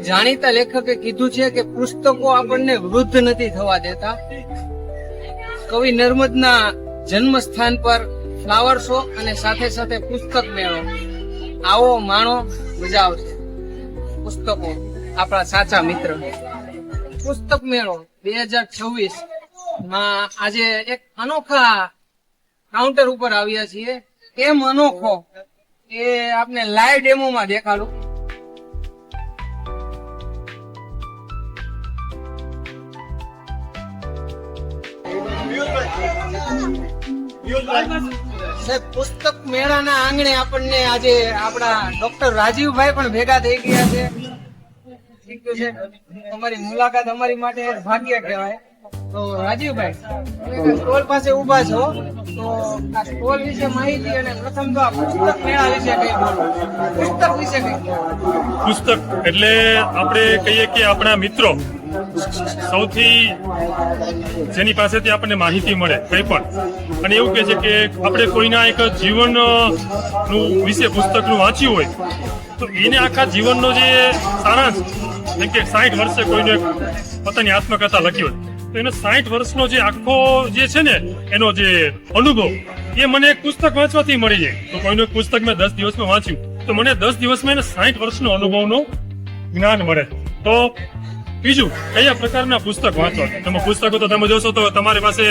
જાણીતા લેખકે કીધું છે કે પુસ્તકો આપણને વૃદ્ધ નથી થવા દેતા. કવિ નર્મદના જન્મ સ્થાન પર ફ્લાવર શો અને સાથે સાથે પુસ્તક મેળો. આવો માણો, મજા આવશે. પુસ્તકો આપણા સાચા મિત્ર. પુસ્તક મેળો 2026 માં આજે એક અનોખા કાઉન્ટર ઉપર આવ્યા છીએ. કેમ અનોખો એ આપને લાઈવ ડેમો માં દેખાડું. પુસ્તક મેળાના આંગણે આપણને આજે આપણા ડોક્ટર રાજીવભાઈ પણ ભેગા થઈ ગયા છે. તમારી મુલાકાત અમારી માટે ભાગ્ય કહેવાય. તો રાજીવભાઈ, તમે સ્ટોલ પાસે ઉભા છો, તો આ સ્ટોલ વિશે માહિતી અને પ્રથમ તો આ પુસ્તક મેળા વિશે કઈ બોલો. પુસ્તક વિશે કઈ. પુસ્તક એટલે આપણે કહીએ કે આપણા મિત્રો સૌથી જેની પાસેથી આપણને માહિતી મળે કંઈ પણ, અને એવું કહે છે કે આપણે કોઈના એક જીવન નું વિશે પુસ્તકનું વાંચ્યું હોય તો એને આખા જીવનનો જે સારાંશ, જેમ કે 60 વર્ષે કોઈને પોતાની આત્મકથા લખી હોય તો એનો 60 વર્ષનો જે આખો જે છે ને એનો જે અનુભવ એ મને એક પુસ્તક વાંચવાથી મળી જાય. તો કોઈનું એક પુસ્તક મેં 10 દિવસમાં વાંચ્યું તો મને 10 દિવસમાં એને 60 વર્ષનો અનુભવનો જ્ઞાન મળે. તો બીજું, કયા પ્રકારના પુસ્તક વાંચવા. તમે પુસ્તકો તો તમે જોશો તો તમારી પાસે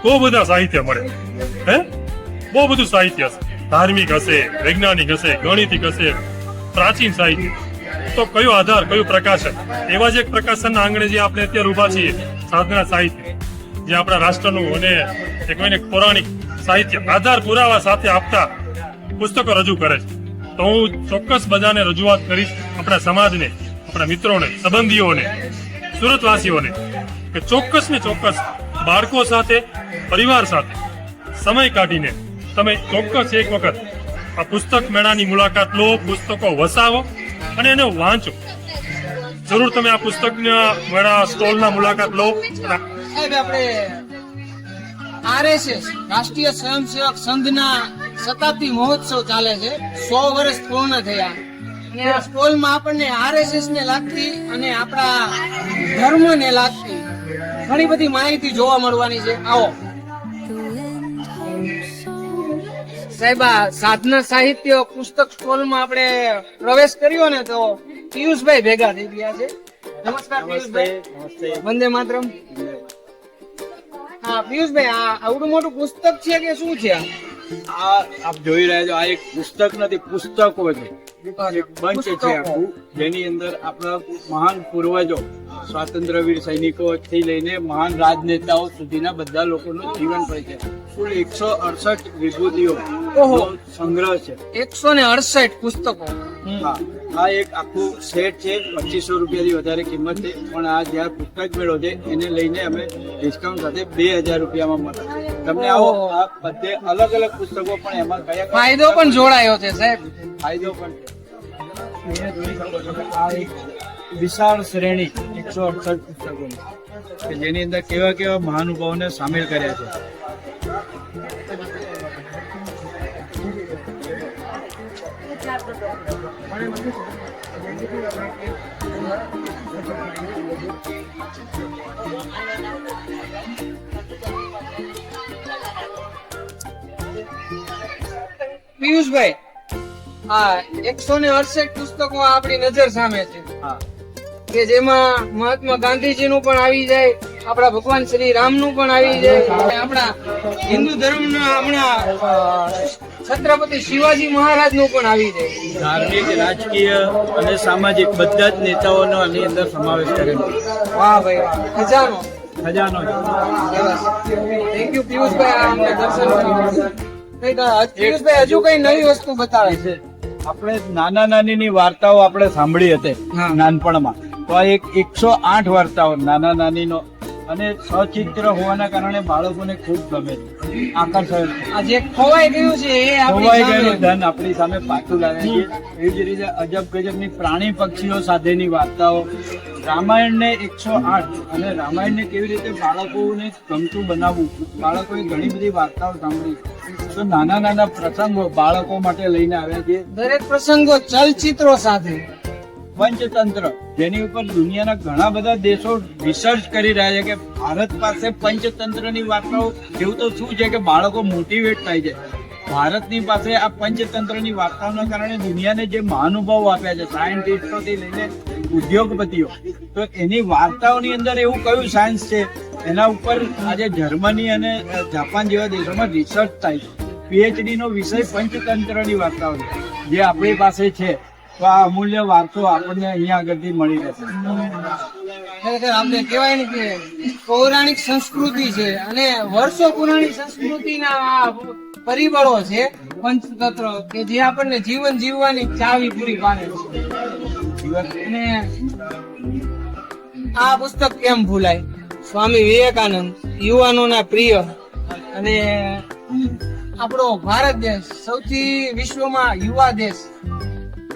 બહુ બધા સાહિત્ય મળે. બહુ બધું સાહિત્ય હશે. ધાર્મિક હશે, વૈજ્ઞાનિક હશે, ગણિતિક હશે, પ્રાચીન સાહિત્ય. તો કયો આધાર, કયું પ્રકાશન? એવા જ એક પ્રકાશનના આંગણે જે આપણે અત્યારે ઉભા છીએ, સાધના સાહિત્ય, જે આપણા રાષ્ટ્રનું અને એક પૌરાણિક સાહિત્ય આધાર પુરાવા સાથે આપતા પુસ્તકો રજૂ કરે છે. તો હું ચોક્કસ બધાને રજૂઆત કરીશ, આપણા સમાજને, આપણા મિત્રોને, સંબંધીઓને, સુરતવાસીઓને, કે ચોક્કસ ને ચોક્કસ બાળકો સાથે, પરિવાર સાથે સમય કાઢીને તમે ચોક્કસ એક વખત આ પુસ્તક મેળાની મુલાકાત લો, પુસ્તકો વસાવો અને એને વાંચો. જરૂર તમે આ પુસ્તકના મેળા સ્ટોલના મુલાકાત લો. સાહેબ, આપણે RSS રાષ્ટ્રીય સ્વયંસેવક સંઘના શતાબ્દી મહોત્સવ ચાલે છે. 100 વર્ષ પૂર્ણ થયા. આ સ્ટોલમાં આપણને RSS ને લાગતી અને આપણા ધર્મને લાગતી ઘણી બધી માહિતી જોવા મળવાની છે. આવો સાહેબ, આ સાધના સાહિત્ય પુસ્તક સ્ટોલમાં આપણે પ્રવેશ કર્યો ને તો પિયુષભાઈ ભેગા થઈ ગયા છે. નમસ્કાર પિયુષભાઈ. વંદે માતરમ. હા પિયુષભાઈ, આ આવડું મોટું પુસ્તક છે કે શું છે? આ આપ જોઈ રહ્યા છો, આ એક પુસ્તક નથી, પુસ્તકો છે. એક બંચ છે આખું, જેની અંદર આપણા મહાન પૂર્વજો, સ્વાતંત્ર્યવીર સૈનિકો થી લઈને મહાન રાજનેતાઓ સુધીના બધા લોકોનું જીવન પરિચય. કુલ 168 વિભૂતિઓ સંગ્રહ છે. 168 પુસ્તકો. હા, આ એક આખું સેટ છે. 2500 રૂપિયાથી વધારે કિંમત છે, પણ આ જ્યાં પુસ્તક મેળો છે એને લઈને અમે ડિસ્કાઉન્ટ સાથે 2000 રૂપિયામાં મળે તમને. આવો, આ બધે અલગ અલગ પુસ્તકો, પણ એમાં કયા ફાયદો પણ જોડાયો છે સાહેબ. ફાયદો પણ છે. અહીંયા જોઈ શકો છો કે આ એક વિશાળ શ્રેણી 168 પુસ્તકોની, કે જેની અંદર કેવા કેવા મહાનુભાવોને સામેલ કર્યા છે. પિયુષભાઈ, હા 168 પુસ્તકો આપણી નજર સામે છે. હા, કે જેમાં મહાત્મા ગાંધીજીનું પણ આવી જાય, આપણા ભગવાન શ્રી રામનું પણ આવી જાય, અને આપણા હિન્દુ ધર્મના હમણાં છત્રપતિ શિવાજી મહારાજનું પણ આવી જાય. ધાર્મિક, રાજકીય અને સામાજિક બધા જ નેતાઓનો આની અંદર સમાવેશ કરેલો. વાહ ભાઈ વાહ, ખજાનો ખજાનો છે. થેન્ક યુ પિયુષભાઈ, આ અમને દર્શન કર્યું. પિયુષભાઈ હજુ કઈ નવી વસ્તુ બતાવે છે. આપણે નાના નાનીની વાર્તાઓ આપણે સાંભળી હતી હા. નાનપણમાં. તો આ એક 108 વાર્તાઓ નાના નાનીનો, અને સચિત્ર હોવાના કારણે બાળકોને ખૂબ ગમે છે, આકર્ષણ. આ જે ખોવાઈ ગયું છે એ ખોવાઈ ગયેલું આપણી ધન આપણી સામે પાછું લાવે છે. એવી જ રીતે અજબ ગજબની પ્રાણી પક્ષીઓ સાથેની વાર્તાઓ. રામાયણને 108, અને રામાયણને કેવી રીતે બાળકોને ગમતું બનાવવું. બાળકોએ ઘણી બધી વાર્તાઓ સાંભળી. તો નાના નાના પ્રસંગો બાળકો માટે લઈને આવ્યા છે. દરેક પ્રસંગો ચલચિત્રો સાથે. પંચતંત્ર, જેની ઉપર દુનિયાના ઘણા બધા દેશો રિસર્ચ કરી રહ્યા છે કે ભારત પાસે પંચતંત્રની વાર્તાઓ એવું તો શું છે કે બાળકો મોટિવેટ થાય છે. ભારતની પાસે આ પંચતંત્રની વાર્તાઓના કારણે દુનિયાને જે મહાનુભાવો આપ્યા છે, સાયન્ટિસ્ટોથી લઈને ઉદ્યોગપતિઓ, તો એની વાર્તાઓની અંદર એવું કયું સાયન્સ છે એના ઉપર આજે જર્મની અને જાપાન જેવા દેશોમાં રિસર્ચ થાય છે. પીએચડી નો વિષય પંચતંત્રની વાર્તાઓ છે, જે આપણી પાસે છે. તો આ અમૂલ્ય વારસો આપણને અહીંયા આગળથી મળી રહેશે. ખરેખર આપણે કહેવાય ને કે પૌરાણિક સંસ્કૃતિ છે અને વર્ષો પુરાણી સંસ્કૃતિના આ પરિબળો છે પંચતંત્ર, કે જે આપણને જીવન જીવવાની ચાવી પૂરી પાડે છે. અને આ પુસ્તક કેમ ભૂલાય, સ્વામી વિવેકાનંદ, યુવાનોના પ્રિય, અને આપણો ભારત દેશ સૌથી વિશ્વમાં યુવા દેશ.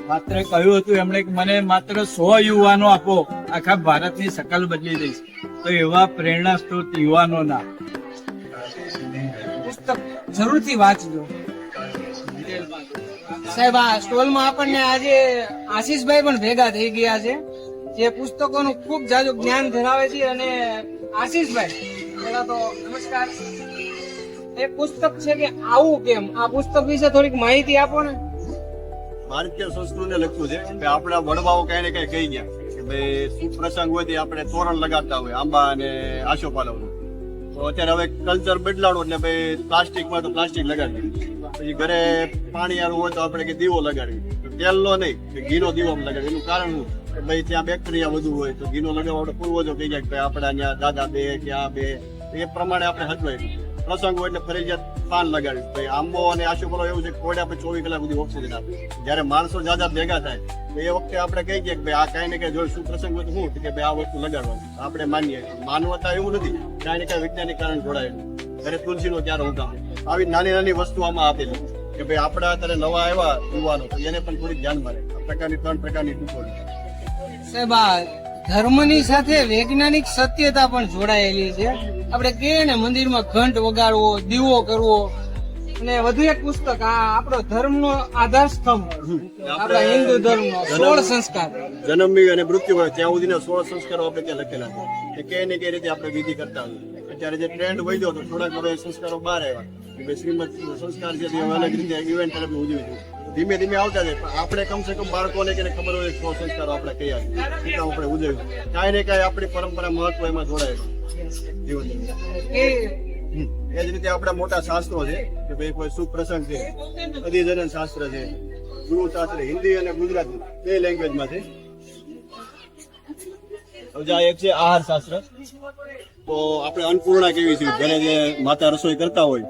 માત્ર કહ્યું હતું એમણે કે મને માત્ર 100 યુવાનો આપો, આખા ભારતની શકલ બદલી દઈશ. તો એવા પ્રેરણા સ્ત્રોત યુવાનોના પુસ્તક જરૂરથી વાંચજો. સાહેબ, આ સ્ટોલમાં આપણને આજે આશીષભાઈ પણ ભેગા થઈ ગયા છે, જે પુસ્તકોનું ખૂબ જાજુ જ્ઞાન ધરાવે છે. અને આશીષભાઈ, પહેલા તો નમસ્કાર. એક પુસ્તક છે કે આવું કેમ, આ પુસ્તક વિશે થોડીક માહિતી આપો ને. ભારતીય સંસ્કૃતિને લગતું છે કે આપણા વડવાઓ કઈ ને કઈ કહી ગયા કે ભાઈ શુભ પ્રસંગ હોય તે આપણે તોરણ લગાડતા હોય આંબા અને આસોપાલવનું. તો અત્યારે હવે કલ્ચર બદલાડો એટલે ભાઈ પ્લાસ્ટિકમાં તો પ્લાસ્ટિક લગાડી, પછી ઘરે પાણી આવું હોય તો આપણે કે દીવો લગાડવી, તેલનો નહીં કે ઘીનો દીવો લગાડવી. એનું કારણ શું કે ભાઈ ત્યાં બેક્ટેરિયા વધુ હોય તો ઘીનો લગાવવા આપણે પૂર્વજો કહી ગયા કે ભાઈ આપણા ત્યાં દાદા બે કે આ બે, એ પ્રમાણે આપણે હચવાય. પ્રસંગ હોય એટલે ફરજિયાત પાન લગાડ્યું. ભાઈ આંબો અને આસોપાલવ એવું છે કે કોડે આપણે 24 કલાક સુધી ઓક્સિજન આપે. જયારે માણસો જાજા ભેગા થાય તો એ વખતે આપણે કહી દઈએ કે ભાઈ આ કઈ ને કઈ જો શું પ્રસંગ હોય તો શું કે ભાઈ આ વસ્તુ લગાડવાનું. આપણે માનીએ, માનવતા એવું નથી, કઈ ને કઈ વૈજ્ઞાનિક કારણ જોડાયેલું. ઘરે તુલસીનો ક્યારે ઉગામ, આવી નાની નાની વસ્તુ આમાં આપેલી કે ભાઈ આપણા અત્યારે નવા આવ્યા યુવાનો તો એને પણ થોડીક ધ્યાનમાં રહે. આ પ્રકારની 3 પ્રકારની ટૂંકોડી. સાહેબ, આ ધર્મની સાથે વૈજ્ઞાનિક સત્યતા પણ જોડાયેલી છે. આપણે કહીએ ને મંદિરમાં ઘંટ વગાડવો, દીવો કરવો, અને વધુ એક પુસ્તક આ આપણો ધર્મનો આધાર સ્તંભ, આપણા હિન્દુ ધર્મનો 16 સંસ્કાર. જન્મની અને મૃત્યુ હોય ત્યાં સુધીના 16 સંસ્કારો આપણે ત્યાં લખેલા છે કે કઈ ને કઈ રીતે આપણે વિધિ કરતા હોઈએ. અત્યારે જે ટ્રેન્ડ વધ્યો તો થોડાક હવે સંસ્કારો બહાર આવ્યા કે ભાઈ શ્રીમદ સંસ્કાર છે તે અલગ રીતે ઇવેન્ટ તરફ ઉજવી છે. ધીમે ધીમે આવતા જાય પણ આપણે કમસે કમ બાળકોને કે ખબર હોય 100 સંસ્કારો આપણે કયા એટલા આપણે ઉજવ્યું. કાંઈ ને કાંઈ આપણી પરંપરા મહત્વ એમાં જોડાયેલું જીવન. એ એ જ રીતે આપણા મોટા શાસ્ત્રો છે કે ભાઈ કોઈ શુભ પ્રસંગ છે, અધિજનન શાસ્ત્ર છે, ગુરુ શાસ્ત્ર હિન્દી અને ગુજરાતી બે લેંગ્વેજમાં છે. હવે આ એક છે આહાર શાસ્ત્ર. તો આપણે અન્નપૂર્ણા કેવી છે, ઘરે જે માતા રસોઈ કરતા હોય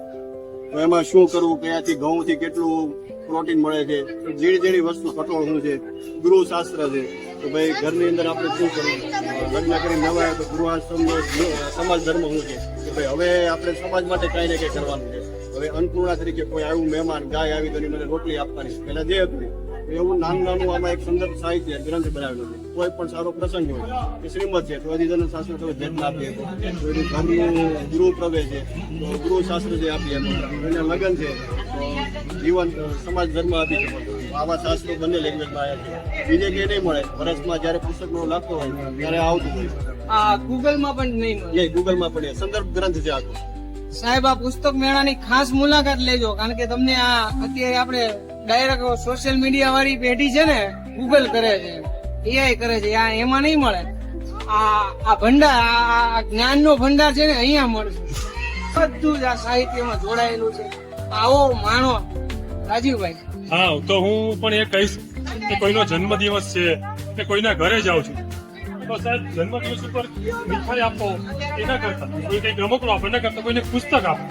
તો એમાં શું કરવું, કયાથી ઘઉંથી કેટલું પ્રોટીન મળે છે, ઝીણી ઝીણી વસ્તુ કઠોળ શું છે. ગૃહ શાસ્ત્ર છે તો ભાઈ ઘરની અંદર આપણે શું કરવું, લગ્ન કરી નવા તો ગૃહાશ્રમ સમાજ ધર્મ શું છે કે ભાઈ હવે આપણે સમાજ માટે કઈ ને કઈ કરવાનું છે. હવે અન્નપૂર્ણા તરીકે કોઈ આવ્યું મહેમાન, ગાય આવી તો એની મને રોટલી આપવાની, પહેલા જે હતું એવું નાનું નાનું આમાં એક સંદર્ભ સાહિત્ય ગ્રંથ બનાવેલો છે. કોઈ પણ સારો પ્રસંગ હોય કે શ્રીમદ છે તો અધિજન શાસ્ત્ર તો ભેટ આપીએ, તો એનું ઘરનું ગૃહ પ્રવેશ છે તો ગૃહ શાસ્ત્ર જે આપીએ, એને લગ્ન છે તો જીવન સમાજ ધર્મ આપી શકો. આવા શાસ્ત્રો બંને લેંગ્વેજમાં આવ્યા છે. બીજે ક્યાંય નહીં મળે. વર્ષમાં જયારે પુસ્તકનો લાગતો હોય ત્યારે આવતું હોય. આ ગૂગલમાં પણ નહીં મળે. એ ગૂગલમાં પણ એ સંદર્ભ ગ્રંથ છે આખો. સાહેબ, આ પુસ્તક મેળાની ખાસ મુલાકાત લેજો, કારણ કે તમને આ અત્યારે આપણે ડાયરેક્ટ સોશિયલ મીડિયા વાળી પેઢી છે ને, ગૂગલ કરે છે, એઆઈ કરે છે, આ એમાં નહીં મળે. આ ભંડાર, આ જ્ઞાનનો ભંડાર છે ને અહીંયા મળશે. બધું જ આ સાહિત્યમાં જોડાયેલું છે. આવો માણો રાજીવભાઈ. હા, તો હું પણ એ કહીશ કે કોઈનો જન્મદિવસ છે કે કોઈના ઘરે જાઉં છું તો સાહેબ જન્મદિવસ ઉપર મીઠાઈ આપો એના કરતા, કોઈ કઈ રમકડું આપો એના કરતા કોઈને પુસ્તક આપો.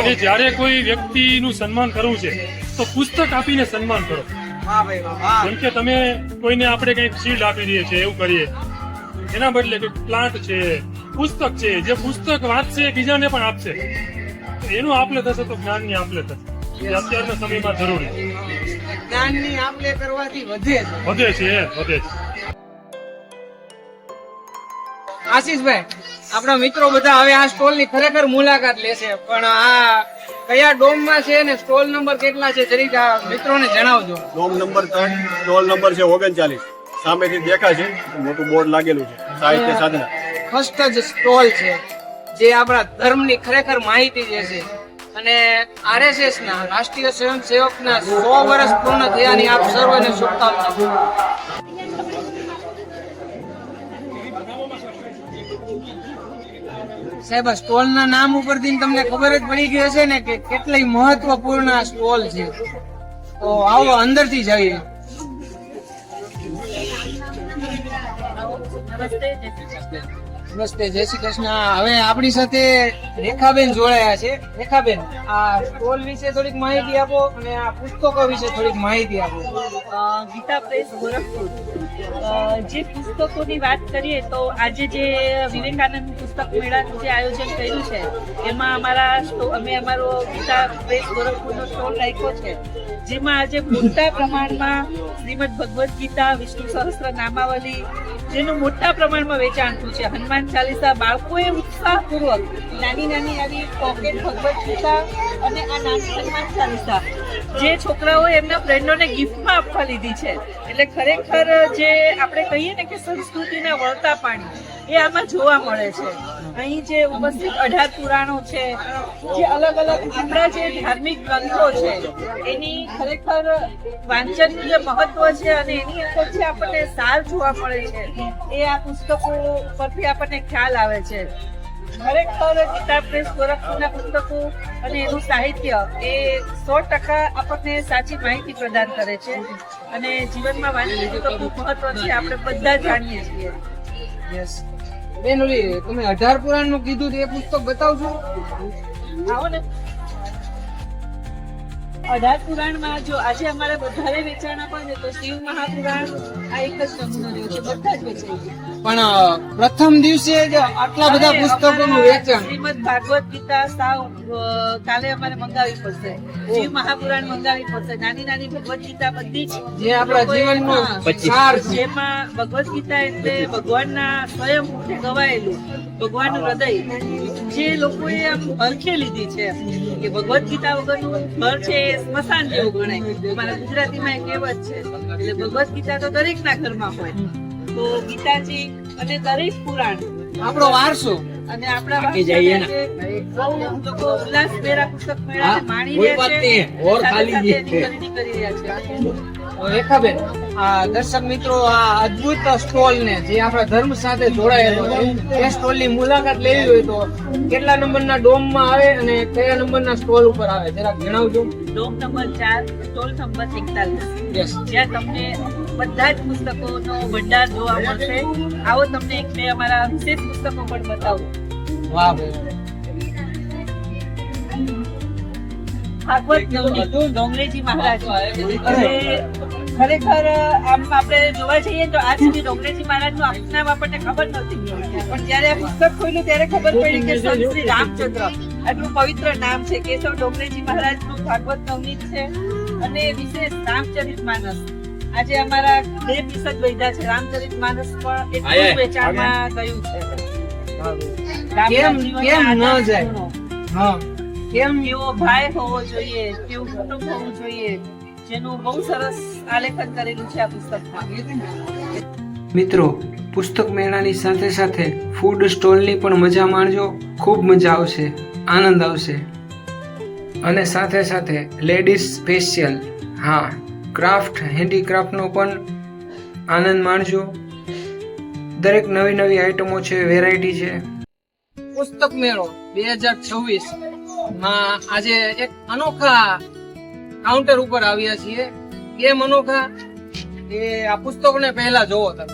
અને જયારે કોઈ વ્યક્તિનું સન્માન કરવું છે તો પુસ્તક આપીને સન્માન કરો. વાહ ભાઈ વાહ. જેમ કે તમે કોઈને આપણે કઈક શીલ્ડ આપી દઈએ છીએ એવું કરીએ, એના બદલે કોઈ પ્લાન્ટ છે, પુસ્તક છે, જે પુસ્તક વાંચશે બીજાને પણ આપશે, એનું આપલે થશે તો જ્ઞાનની આપલે થશે. એ અત્યારના સમયમાં જરૂરી જ્ઞાનની આપલે કરવાથી વધે છે. વધે છે. આશીષભાઈ, આપણા મિત્રો બધા હવે આ સ્ટોલ ની ખરેખર મુલાકાત લેશે, પણ આ કયા ડોમમાં છે ને સ્ટોલ નંબર કેટલા છે જરીક આ મિત્રોને જણાવજો. ડોમ નંબર 3, સ્ટોલ નંબર છે 39. સામેથી દેખાશે મોટું બોર્ડ લાગેલું છે સાહિત્ય સાધના. ફર્સ્ટ જ સ્ટોલ છે જે આપણા ધર્મની ખરેખર માહિતી જે છે અને આરએસએસ ના રાષ્ટ્રીય સ્વયંસેવકના 100 વર્ષ પૂર્ણ થયાની આપ સર્વને શુભકામનાઓ. સાહેબ આ સ્ટોલ ના નામ ઉપરથી તમને ખબર જ પડી ગઈ હશે ને કે કેટલી મહત્વપૂર્ણ આ સ્ટોલ છે. તો આવો અંદરથી જઈએ. નમસ્તે, જય શ્રી કૃષ્ણ. હવે આપણી સાથે રેખાબેન જોડાયા છે. રેખાબેન, આ સ્ટોલ વિશે થોડીક માહિતી આપો અને આ પુસ્તકો વિશે થોડીક માહિતી આપો. ગીતા પ્રેસ ગોરખપુર. જે પુસ્તકોની વાત કરીએ તો આજે જે વિવેકાનંદ પુસ્તક મેળાનું જે આયોજન કર્યું છે એમાં અમે અમારો ગીતા પ્રેસ ગોરખપુરનો સ્ટોલ રાખ્યો છે, જેમાં આજે મોટા પ્રમાણમાં શ્રીમદ ભગવદ્ ગીતા, વિષ્ણુ સહસ્ત્ર નામાવલી જેનું મોટા પ્રમાણમાં વેચાણ થયું છે. હનુમાન ચાલીસા બાળકોએ ઉત્સાહપૂર્વક નાની આવી પોકેટ ભગવદ્ ગીતા અને આ નાની હનુમાન ચાલીસા જે છોકરાઓએ એમના ફ્રેન્ડોને ગિફ્ટમાં આપવા લીધી છે. એટલે ખરેખર જે આપણે કહીએ ને કે સંસ્કૃતિના વળતા પાણી એ આમાં જોવા મળે છે. અહીં જે ઉપસ્થિત 18 પુરાણો છે, જે અલગ આપણા જે ધાર્મિક ગ્રંથો છે એની ખરેખર વાંચનનું જે મહત્વ છે અને એની અંદર જે આપણને સાર જોવા મળે છે એ આ પુસ્તકો પરથી આપણને ખ્યાલ આવે છે. ખરેખર ગીતા પ્રેસ ગોરખપુરના પુસ્તકો અને એનું સાહિત્ય એ 100% આપણને સાચી માહિતી પ્રદાન કરે છે અને જીવનમાં વાંચવું તો ખૂબ મહત્વ છે, આપણે બધા જાણીએ છીએ. યસ બેન, ઓલી તમે 18 પુરાણ નું કીધું તો એ પુસ્તક બતાવજો. આવો ને. 18 પુરાણમાં જો આજે અમારે વધારે વેચાણ આપે છે તો શિવ મહાપુરાણ આ એક જ નમૂનો રહ્યો છે, બધા જ વેચાય છે. પણ પ્રથમ દિવસે જ આટલા બધા પુસ્તકોનું વેચાણ. શ્રીમદ ભાગવત ગીતા સાવ કાલે અમારે મંગાવવી પડશે, શિવ મહાપુરાણ મંગાવવી પડશે, નાની ભગવદ ગીતા બધી જે આપણા જીવનનો સાર છે. જેમાં ભગવદ ગીતા એટલે ભગવાનના સ્વયં મુખે ગવાયેલું ભગવાનનું હૃદય જે લોકોએ આમ પરખે લીધી છે કે ભગવદ ગીતા વગરનું ઘર છે એ સ્મશાન જેવું ગણાય. અમારા ગુજરાતીમાં એક કહેવત છે. એટલે ભગવદ ગીતા તો દરેકના ઘરમાં હોય. તો ગીતાજી અને દરેક પુરાણ આપણો વારસો અને આપણા બહુ લોકો ઉલ્લાસભેર આ પુસ્તક મેળાને માણી રહ્યા છે, સાથે એની ખરીદી કરી રહ્યા છે. રેખાબેન, આ દર્શક મિત્રો આ અદ્ભુત સ્ટોલ ને જે આપણા ધર્મ સાથે જોડાયેલો છે એ સ્ટોલ ની મુલાકાત લેવી હોય તો કેટલા નંબરના ડોમ માં આવે અને કયા નંબરના સ્ટોલ ઉપર આવે જરાક જણાવજો. Dome number 4, stall number 41. Yes, જ્યાં તમને બધા જ પુસ્તકોનો ભંડાર જોવા મળશે. આવો તમને એક બે અમારા વિશેષ પુસ્તકો પણ બતાવું. વાહ ભાઈ. ભાગવત નવનીત ડોંગરેજી મહારાજ. ખરેખર આમ આપણે જોવા જઈએ તો આજ સુધી ડોંગરેજી મહારાજનું આખું નામ આપણને ખબર નથી, પણ જયારે આ પુસ્તક ખોલ્યું ત્યારે ખબર પડી કે સંત શ્રી રામચંદ્ર આટલું પવિત્ર નામ છે. કેશવ ડોંગરેજી મહારાજનું ભાગવત નવનીત છે અને વિશેષ રામચરિત માનસ. આજે અમારા 2 પીસ જ વધ્યા છે. રામચરિત માનસ પણ એટલું વેચાણમાં ગયું છે. કેમ ન જાય? હા, કેમ એવો ભાઈ હોવો જોઈએ, કેવું કુટુંબ હોવું જોઈએ, જેનું બહુ સરસ આલેખન કરેલું છે આ પુસ્તકમાં. મિત્રો, પુસ્તક મેળાની સાથે સાથે ફૂડ સ્ટોલની પણ મજા માણજો. ખૂબ મજા આવશે, આનંદ આવશે. અને સાથે સાથે લેડીઝ સ્પેશિયલ, હા, ક્રાફ્ટ હેન્ડીક્રાફ્ટનો પણ આનંદ માણજો. દરેક નવી આઈટમો છે, વેરાયટી છે. પુસ્તક મેળો 2026 માં આજે એક અનોખા કાઉન્ટર ઉપર આવ્યા છીએ. કેમ અનોખા એ આ પુસ્તકોને પહેલા જોવો તમે.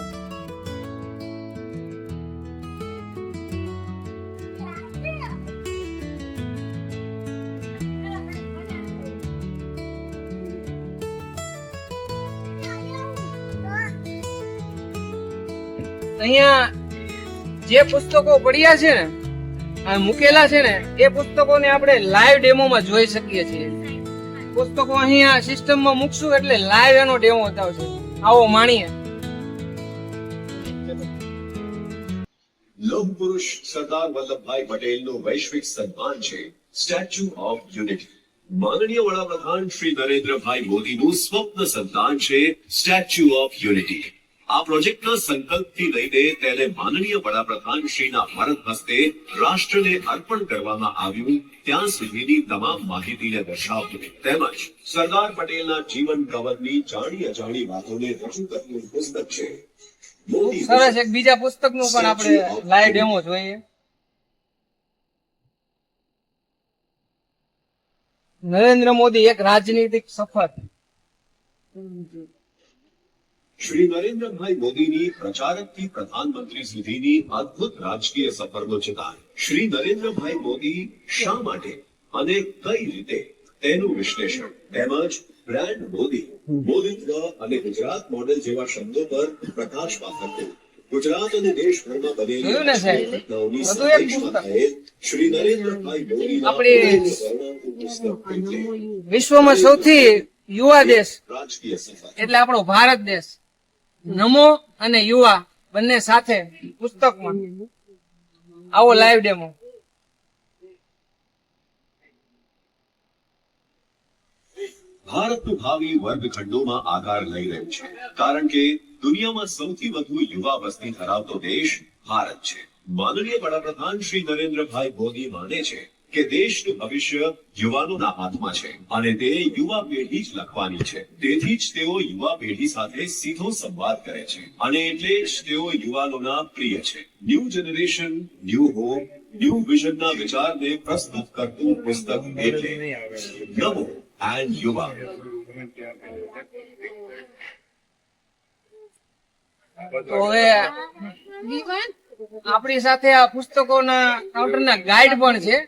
અહીંયા જે પુસ્તકો પડ્યા છે ને મૂકેલા છે ને એ પુસ્તકોને આપણે લાઈવ ડેમોમાં જોઈ શકીએ છીએ. પુસ્તકો અહીંયા સિસ્ટમમાં મૂકશું એટલે લાઈવ એનો ડેમો બતાવશે. આવો માણીએ. લોહ પુરુષ સરદાર વલ્લભભાઈ પટેલનું વૈશ્વિક સન્માન છે સ્ટેચ્યુ ઓફ યુનિટી. માનનીય વડાપ્રધાન શ્રી નરેન્દ્રભાઈ મોદીનું સ્વપ્ન સંતાન છે સ્ટેચ્યુ ઓફ યુનિટી. આ પ્રોજેક્ટના સંકલ્પથી લઈને તેને માનનીય વડાપ્રધાન શ્રીના વરદ હસ્તે રાષ્ટ્રને અર્પણ કરવામાં આવ્યું ત્યાં સુધીની તમામ માહિતીને દર્શાવતું તેમજ સરદાર પટેલના જીવન કવનની જાણી અજાણી વાતોને રજૂ કરતું પુસ્તક છે. મોદી સરસ. એક બીજા પુસ્તકનું પણ આપણે લાઈવ ડેમો જોઈએ. નરેન્દ્ર મોદી એક રાજનીતિક સફર. શ્રી નરેન્દ્રભાઈ મોદીની પ્રચારકથી પ્રધાનમંત્રી સુધીની અદ્ભુત રાજકીય સફરનું ચિતાર. શ્રી નરેન્દ્રભાઈ મોદી શા માટે અને કઈ રીતે તેનું વિશ્લેષણ તેમજ બ્રાન્ડ મોદી, મોદીત્વ અને ગુજરાત મોડેલ જેવા શબ્દો પર પ્રકાશ પાથરતું ગુજરાત અને દેશભરમાં જોયું ને સાહેબ? બનેલી બધું એક પુસ્તક. શ્રી નરેન્દ્રભાઈ મોદીના આપણી વર્ણવતું પુસ્તક એટલે વિશ્વમાં સૌથી યુવા દેશ રાજકીય સફર. એટલે આપણો ભારત દેશ. નમો અને યુવા બંને સાથે પુસ્તકમાં આવો લાઈવ ડેમો. ભારતનું ભાવિ વર્ગખંડોમાં આકાર લઈ રહ્યું છે કારણ કે દુનિયામાં સૌથી વધુ યુવા વસ્તી ધરાવતો દેશ ભારત છે. માનનીય વડાપ્રધાન શ્રી નરેન્દ્રભાઈ મોદી માને છે કે દેશનું ભવિષ્ય યુવાનોના હાથમાં છે અને તે યુવા પેઢી જ લખવાની છે. તેથી જ તેઓ યુવા પેઢી સાથે સીધો સંવાદ કરે છે અને એટલે જ તેઓ યુવાનોના પ્રિય છે. New generation, new hope, new વિઝનના વિચારને પ્રસ્તુત કરતું પુસ્તક એટલે નમો એન્ડ યુવા. તો હવે આપણી સાથે આ પુસ્તકોના કાઉન્ટરના ગાઈડ પણ છે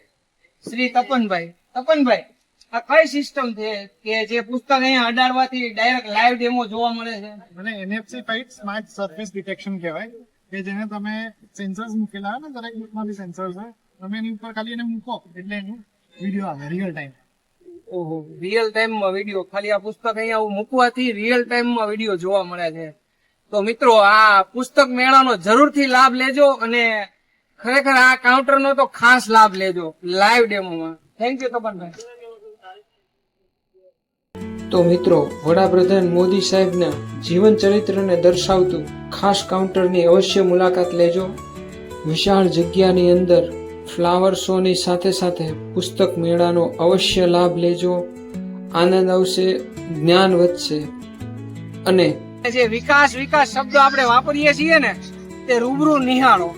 શ્રી તપનભાઈ. તપનભાઈ, આ કઈ સિસ્ટમ છે કે જે પુસ્તક અહીંયા અડાડવાથી ડાયરેક્ટ લાઈવ ડેમો જોવા મળે છે? મને NFC type smart surface detection કહેવાય કે જેને તમે સેન્સર્સ મૂકેલા હોય ને દરેક બુકમાં બી સેન્સર્સ હોય, તમે એની ઉપર ખાલી એને મૂકો એટલે એનું વિડીયો આવે રિયલ ટાઈમ. ઓહો, રિયલ ટાઈમમાં વિડીયો. ખાલી આ પુસ્તક અહીંયા મૂકવાથી રિયલ ટાઈમમાં વિડીયો જોવા મળે છે. તો મિત્રો, આ પુસ્તક મેળાનો જરૂરથી લાભ લેજો અને ખરેખર આ કાઉન્ટરનો તો ખાસ લાભ લેજો લાઈવ ડેમોમાં. થેન્ક યુ તપનભાઈ. તો મિત્રો, વડાપ્રધાન મોદી સાહેબના જીવન ચરિત્રને દર્શાવતું ખાસ કાઉન્ટરની અવશ્ય મુલાકાત લેજો. વિશાળ જગ્યાની અંદર ફ્લાવર શોની સાથે સાથે પુસ્તક મેળાનો અવશ્ય લાભ લેજો. આનંદ આવશે, જ્ઞાન વધશે અને જે વિકાસ શબ્દ આપણે વાપરીએ છીએ ને તે રૂબરૂ નિહાળો.